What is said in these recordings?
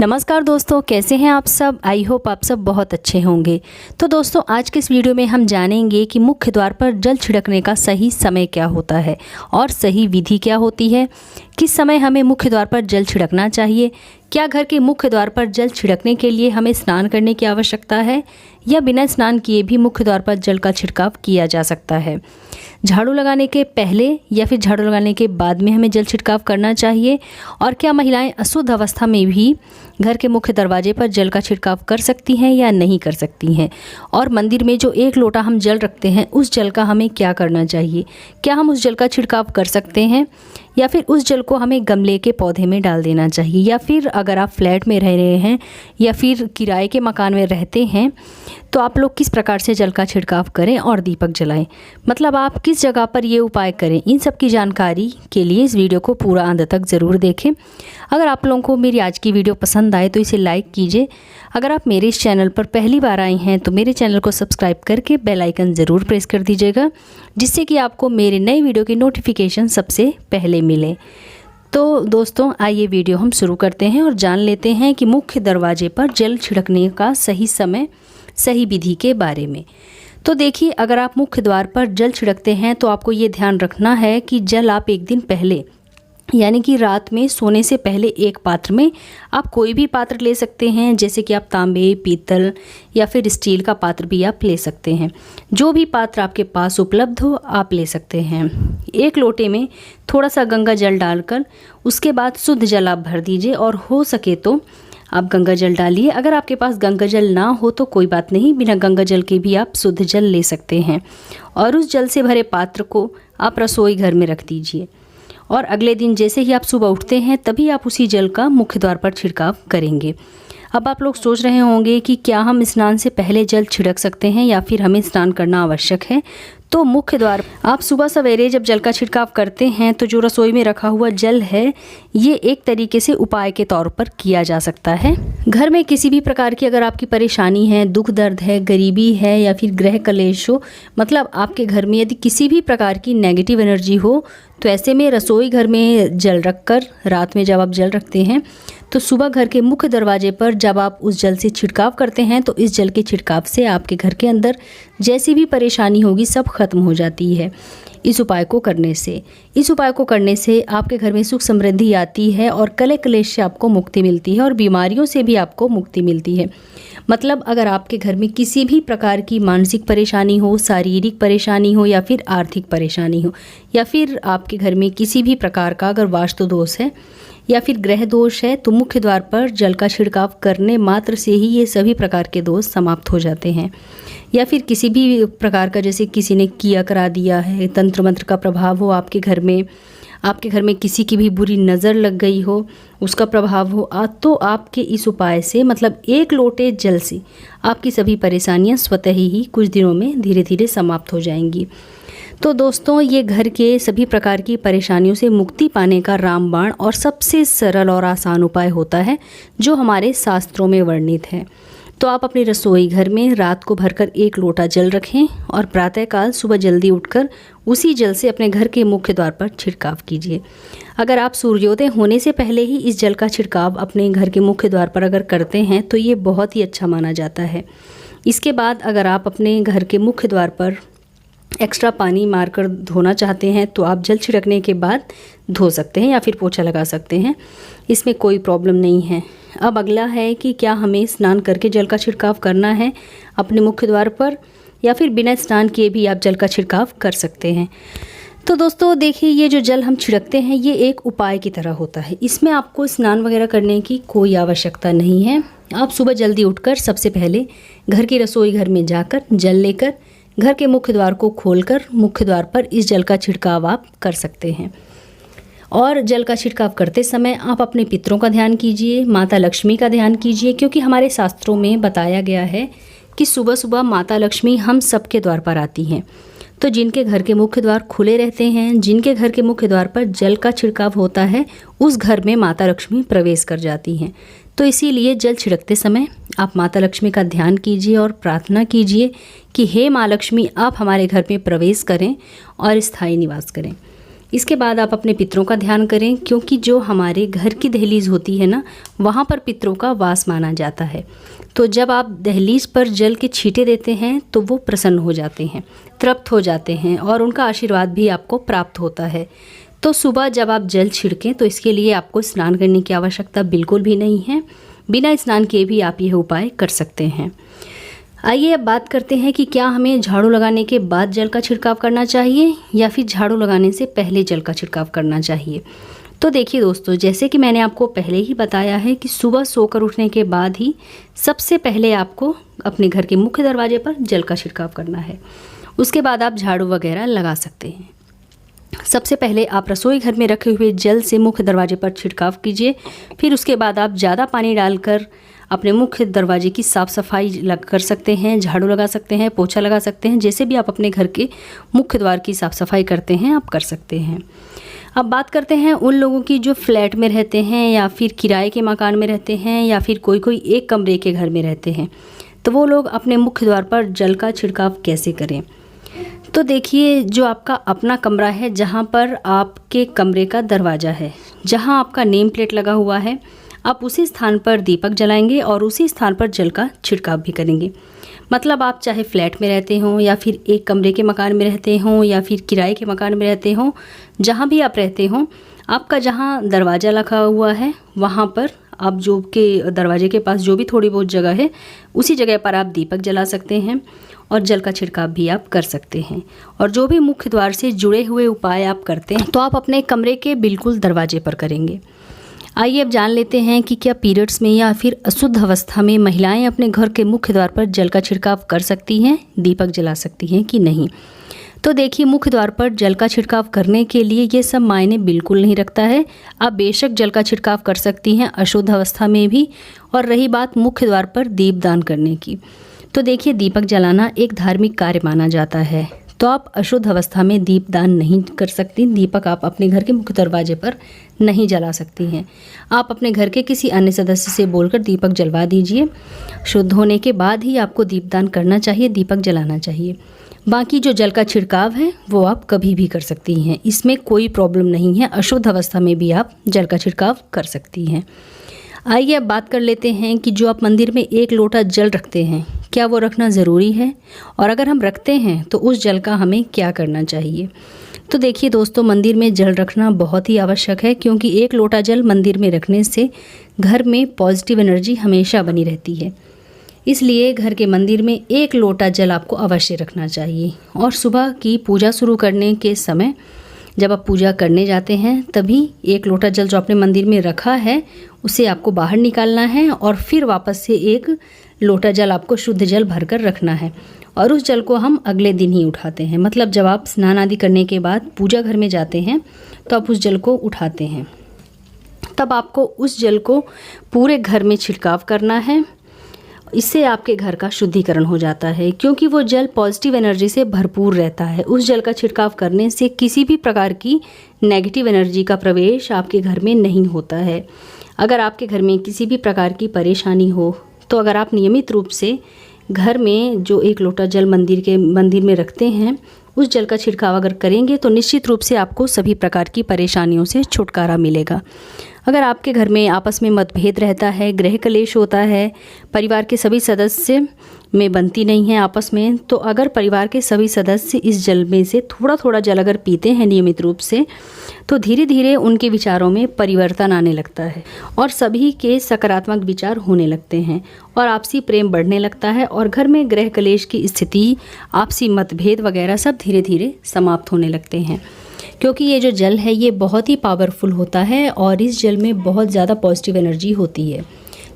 नमस्कार दोस्तों, कैसे हैं आप सब। आई होप आप सब बहुत अच्छे होंगे। तो दोस्तों, आज के इस वीडियो में हम जानेंगे कि मुख्य द्वार पर जल छिड़कने का सही समय क्या होता है और सही विधि क्या होती है। किस समय हमें मुख्य द्वार पर जल छिड़कना चाहिए। क्या घर के मुख्य द्वार पर जल छिड़कने के लिए हमें स्नान करने की आवश्यकता है या बिना स्नान किए भी मुख्य द्वार पर जल का छिड़काव किया जा सकता है। झाड़ू लगाने के पहले या फिर झाड़ू लगाने के बाद में हमें जल छिड़काव करना चाहिए। और क्या महिलाएं अशुद्ध अवस्था में भी घर के मुख्य दरवाजे पर जल का छिड़काव कर सकती हैं या नहीं कर सकती हैं। और मंदिर में जो 1 लोटा हम जल रखते हैं, उस जल का हमें क्या करना चाहिए। क्या हम उस जल का छिड़काव कर सकते हैं या फिर उस जल को हमें गमले के पौधे में डाल देना चाहिए। या फिर अगर आप फ्लैट में रह रहे हैं या फिर किराए के मकान में रहते हैं तो आप लोग किस प्रकार से जल का छिड़काव करें और दीपक जलाएं, मतलब आप किस जगह पर ये उपाय करें। इन सब की जानकारी के लिए इस वीडियो को पूरा अंत तक ज़रूर देखें। अगर आप लोगों को मेरी आज की वीडियो पसंद आए तो इसे लाइक कीजिए। अगर आप मेरे इस चैनल पर पहली बार आए हैं तो मेरे चैनल को सब्सक्राइब करके बेल आइकन ज़रूर प्रेस कर दीजिएगा, जिससे कि आपको मेरे नए वीडियो की नोटिफिकेशन सबसे पहले मिले। तो दोस्तों, आइए वीडियो हम शुरू करते हैं और जान लेते हैं कि मुख्य दरवाजे पर जल छिड़कने का सही समय, सही विधि के बारे में। तो देखिए, अगर आप मुख्य द्वार पर जल छिड़कते हैं तो आपको ये ध्यान रखना है कि जल आप एक दिन पहले, यानी कि रात में सोने से पहले एक पात्र में, आप कोई भी पात्र ले सकते हैं, जैसे कि आप तांबे, पीतल या फिर स्टील का पात्र भी आप ले सकते हैं। जो भी पात्र आपके पास उपलब्ध हो आप ले सकते हैं। 1 लोटे में थोड़ा सा गंगा जल डालकर उसके बाद शुद्ध जल आप भर दीजिए और हो सके तो आप गंगा जल डालिए। अगर आपके पास गंगा जल ना हो तो कोई बात नहीं, बिना गंगा जल के भी आप शुद्ध जल ले सकते हैं। और उस जल से भरे पात्र को आप रसोई घर में रख दीजिए और अगले दिन जैसे ही आप सुबह उठते हैं तभी आप उसी जल का मुख्य द्वार पर छिड़काव करेंगे। अब आप लोग सोच रहे होंगे कि क्या हम स्नान से पहले जल छिड़क सकते हैं या फिर हमें स्नान करना आवश्यक है। तो मुख्य द्वार आप सुबह सवेरे जब जल का छिड़काव करते हैं तो जो रसोई में रखा हुआ जल है, ये एक तरीके से उपाय के तौर पर किया जा सकता है। घर में किसी भी प्रकार की अगर आपकी परेशानी है, दुख दर्द है, गरीबी है या फिर ग्रह कलेश हो, मतलब आपके घर में यदि किसी भी प्रकार की नेगेटिव एनर्जी हो, तो ऐसे में रसोई घर में जल रखकर रात में जब आप जल रखते हैं तो सुबह घर के मुख्य दरवाजे पर जब आप उस जल से छिड़काव करते हैं तो इस जल के छिड़काव से आपके घर के अंदर जैसी भी परेशानी होगी सब खत्म हो जाती है। इस उपाय को करने से आपके घर में सुख समृद्धि आती है और कलह क्लेश से आपको मुक्ति मिलती है और बीमारियों से भी आपको मुक्ति मिलती है। मतलब अगर आपके घर में किसी भी प्रकार की मानसिक परेशानी हो, शारीरिक परेशानी हो या फिर आर्थिक परेशानी हो, या फिर आपके घर में किसी भी प्रकार का अगर वास्तु दोष है या फिर ग्रह दोष है, तो मुख्य द्वार पर जल का छिड़काव करने मात्र से ही ये सभी प्रकार के दोष समाप्त हो जाते हैं। या फिर किसी भी प्रकार का, जैसे किसी ने किया करा दिया है, तंत्र मंत्र का प्रभाव हो आपके घर में किसी की भी बुरी नज़र लग गई हो, उसका प्रभाव हो, तो आपके इस उपाय से, मतलब 1 लोटे जल से आपकी सभी परेशानियां स्वतः ही कुछ दिनों में धीरे धीरे समाप्त हो जाएंगी। तो दोस्तों, ये घर के सभी प्रकार की परेशानियों से मुक्ति पाने का रामबाण और सबसे सरल और आसान उपाय होता है, जो हमारे शास्त्रों में वर्णित है। तो आप अपनी रसोई घर में रात को भरकर 1 लोटा जल रखें और प्रातःकाल सुबह जल्दी उठकर उसी जल से अपने घर के मुख्य द्वार पर छिड़काव कीजिए। अगर आप सूर्योदय होने से पहले ही इस जल का छिड़काव अपने घर के मुख्य द्वार पर अगर करते हैं तो ये बहुत ही अच्छा माना जाता है। इसके बाद अगर आप अपने घर के मुख्य द्वार पर एक्स्ट्रा पानी मारकर धोना चाहते हैं तो आप जल छिड़कने के बाद धो सकते हैं या फिर पोछा लगा सकते हैं, इसमें कोई प्रॉब्लम नहीं है। अब अगला है कि क्या हमें स्नान करके जल का छिड़काव करना है अपने मुख्य द्वार पर, या फिर बिना स्नान किए भी आप जल का छिड़काव कर सकते हैं। तो दोस्तों देखिए, ये जो जल हम छिड़कते हैं ये एक उपाय की तरह होता है। इसमें आपको स्नान वगैरह करने की कोई आवश्यकता नहीं है। आप सुबह जल्दी उठकर सबसे पहले घर की रसोई घर में जाकर जल लेकर घर के मुख्य द्वार को खोलकर मुख्य द्वार पर इस जल का छिड़काव आप कर सकते हैं। और जल का छिड़काव करते समय आप अपने पितरों का ध्यान कीजिए, माता लक्ष्मी का ध्यान कीजिए, क्योंकि हमारे शास्त्रों में बताया गया है कि सुबह सुबह माता लक्ष्मी हम सबके द्वार पर आती हैं। तो जिनके घर के मुख्य द्वार खुले रहते हैं, जिनके घर के मुख्य द्वार पर जल का छिड़काव होता है, उस घर में माता लक्ष्मी प्रवेश कर जाती हैं। तो इसीलिए जल छिड़कते समय आप माता लक्ष्मी का ध्यान कीजिए और प्रार्थना कीजिए कि हे माँ लक्ष्मी, आप हमारे घर में प्रवेश करें और स्थायी निवास करें। इसके बाद आप अपने पितरों का ध्यान करें, क्योंकि जो हमारे घर की दहलीज होती है ना, वहाँ पर पितरों का वास माना जाता है। तो जब आप दहलीज पर जल के छींटे देते हैं तो वो प्रसन्न हो जाते हैं, तृप्त हो जाते हैं और उनका आशीर्वाद भी आपको प्राप्त होता है। तो सुबह जब आप जल छिड़कें तो इसके लिए आपको स्नान करने की आवश्यकता बिल्कुल भी नहीं है। बिना स्नान किए भी आप यह उपाय कर सकते हैं। आइए अब बात करते हैं कि क्या हमें झाड़ू लगाने के बाद जल का छिड़काव करना चाहिए या फिर झाड़ू लगाने से पहले जल का छिड़काव करना चाहिए। तो देखिए दोस्तों, जैसे कि मैंने आपको पहले ही बताया है कि सुबह सोकर उठने के बाद ही सबसे पहले आपको अपने घर के मुख्य दरवाजे पर जल का छिड़काव करना है। उसके बाद आप झाड़ू वगैरह लगा सकते हैं। सबसे पहले आप रसोई घर में रखे हुए जल से मुख्य दरवाजे पर छिड़काव कीजिए। फिर उसके बाद आप ज़्यादा पानी डालकर अपने मुख्य दरवाजे की साफ़ सफाई कर सकते हैं, झाड़ू लगा सकते हैं, पोछा लगा सकते हैं। जैसे भी आप अपने घर के मुख्य द्वार की साफ़ सफाई करते हैं आप कर सकते हैं। अब बात करते हैं उन लोगों की जो फ्लैट में रहते हैं या फिर किराए के मकान में रहते हैं या फिर कोई एक कमरे के घर में रहते हैं। तो वो लोग अपने मुख्य द्वार पर जल का छिड़काव कैसे करें। तो देखिए, जो आपका अपना कमरा है, जहाँ पर आपके कमरे का दरवाज़ा है, जहाँ आपका नेम प्लेट लगा हुआ है, आप उसी स्थान पर दीपक जलाएंगे और उसी स्थान पर जल का छिड़काव भी करेंगे। मतलब आप चाहे फ्लैट में रहते हों या फिर एक कमरे के मकान में रहते हों या फिर किराए के मकान में रहते हों, जहाँ भी आप रहते हों, आपका जहाँ दरवाज़ा लगा हुआ है वहाँ पर आप जो के दरवाजे के पास जो भी थोड़ी बहुत जगह है, उसी जगह पर आप दीपक जला सकते हैं और जल का छिड़काव भी आप कर सकते हैं। और जो भी मुख्य द्वार से जुड़े हुए उपाय आप करते हैं तो आप अपने कमरे के बिल्कुल दरवाजे पर करेंगे। आइए अब जान लेते हैं कि क्या पीरियड्स में या फिर अशुद्ध अवस्था में महिलाएं अपने घर के मुख्य द्वार पर जल का छिड़काव कर सकती हैं, दीपक जला सकती हैं कि नहीं। तो देखिए, मुख्य द्वार पर जल का छिड़काव करने के लिए ये सब मायने बिल्कुल नहीं रखता है। आप बेशक जल का छिड़काव कर सकती हैं अशुद्ध अवस्था में भी। और रही बात मुख्य द्वार पर दीपदान करने की, तो देखिए, दीपक जलाना एक धार्मिक कार्य माना जाता है। तो आप अशुद्ध अवस्था में दीपदान नहीं कर सकती। दीपक आप अपने घर के मुख्य दरवाजे पर नहीं जला सकती हैं। आप अपने घर के किसी अन्य सदस्य से बोलकर दीपक जलवा दीजिए। शुद्ध होने के बाद ही आपको दीपदान करना चाहिए, दीपक जलाना चाहिए। बाकी जो जल का छिड़काव है वो आप कभी भी कर सकती हैं, इसमें कोई प्रॉब्लम नहीं है। अशुद्ध अवस्था में भी आप जल का छिड़काव कर सकती हैं। आइए अब बात कर लेते हैं कि जो आप मंदिर में 1 लोटा जल रखते हैं, क्या वो रखना ज़रूरी है, और अगर हम रखते हैं तो उस जल का हमें क्या करना चाहिए। तो देखिए दोस्तों, मंदिर में जल रखना बहुत ही आवश्यक है, क्योंकि 1 लोटा जल मंदिर में रखने से घर में पॉजिटिव एनर्जी हमेशा बनी रहती है। इसलिए घर के मंदिर में 1 लोटा जल आपको अवश्य रखना चाहिए। और सुबह की पूजा शुरू करने के समय जब आप पूजा करने जाते हैं तभी 1 लोटा जल जो आपने मंदिर में रखा है उसे आपको बाहर निकालना है और फिर वापस से 1 लोटा जल आपको शुद्ध जल भरकर रखना है। और उस जल को हम अगले दिन ही उठाते हैं। मतलब जब आप स्नान आदि करने के बाद पूजा घर में जाते हैं तो आप उस जल को उठाते हैं। तब आपको उस जल को पूरे घर में छिड़काव करना है। इससे आपके घर का शुद्धिकरण हो जाता है, क्योंकि वो जल पॉजिटिव एनर्जी से भरपूर रहता है। उस जल का छिड़काव करने से किसी भी प्रकार की नेगेटिव एनर्जी का प्रवेश आपके घर में नहीं होता है। अगर आपके घर में किसी भी प्रकार की परेशानी हो तो अगर आप नियमित रूप से घर में जो 1 लोटा जल मंदिर में रखते हैं उस जल का छिड़काव अगर करेंगे तो निश्चित रूप से आपको सभी प्रकार की परेशानियों से छुटकारा मिलेगा। अगर आपके घर में आपस में मतभेद रहता है, गृह कलेश होता है, परिवार के सभी सदस्य में बनती नहीं है आपस में, तो अगर परिवार के सभी सदस्य इस जल में से थोड़ा थोड़ा जल अगर पीते हैं नियमित रूप से, तो धीरे धीरे उनके विचारों में परिवर्तन आने लगता है और सभी के सकारात्मक विचार होने लगते हैं और आपसी प्रेम बढ़ने लगता है और घर में गृह कलेश की स्थिति, आपसी मतभेद वगैरह सब धीरे धीरे समाप्त होने लगते हैं। क्योंकि ये जो जल है ये बहुत ही पावरफुल होता है और इस जल में बहुत ज़्यादा पॉजिटिव एनर्जी होती है।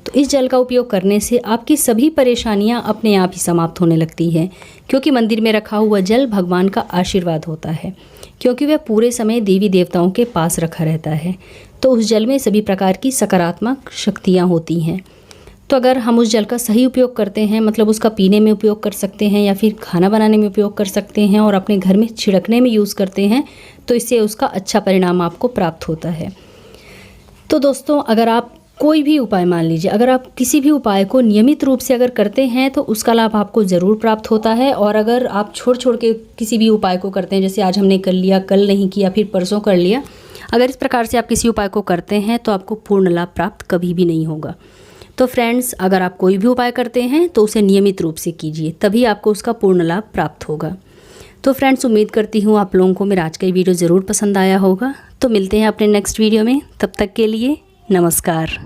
तो इस जल का उपयोग करने से आपकी सभी परेशानियां अपने आप ही समाप्त होने लगती हैं, क्योंकि मंदिर में रखा हुआ जल भगवान का आशीर्वाद होता है, क्योंकि वह पूरे समय देवी देवताओं के पास रखा रहता है। तो उस जल में सभी प्रकार की सकारात्मक शक्तियाँ होती हैं। तो अगर हम उस जल का सही उपयोग करते हैं, मतलब उसका पीने में उपयोग कर सकते हैं या फिर खाना बनाने में उपयोग कर सकते हैं और अपने घर में छिड़कने में यूज़ करते हैं, तो इससे उसका अच्छा परिणाम आपको प्राप्त होता है। तो दोस्तों, अगर आप कोई भी उपाय मान लीजिए, अगर आप किसी भी उपाय को नियमित रूप से अगर करते हैं तो उसका लाभ आपको ज़रूर प्राप्त होता है। और अगर आप छोड़ के किसी भी उपाय को करते हैं, जैसे आज हमने कर लिया, कल नहीं किया, फिर परसों कर लिया, अगर इस प्रकार से आप किसी उपाय को करते हैं तो आपको पूर्ण लाभ प्राप्त कभी भी नहीं होगा। तो फ्रेंड्स, अगर आप कोई भी उपाय करते हैं तो उसे नियमित रूप से कीजिए, तभी आपको उसका पूर्ण लाभ प्राप्त होगा। तो फ्रेंड्स, उम्मीद करती हूँ आप लोगों को मेरा आज का ये वीडियो ज़रूर पसंद आया होगा। तो मिलते हैं अपने नेक्स्ट वीडियो में, तब तक के लिए नमस्कार।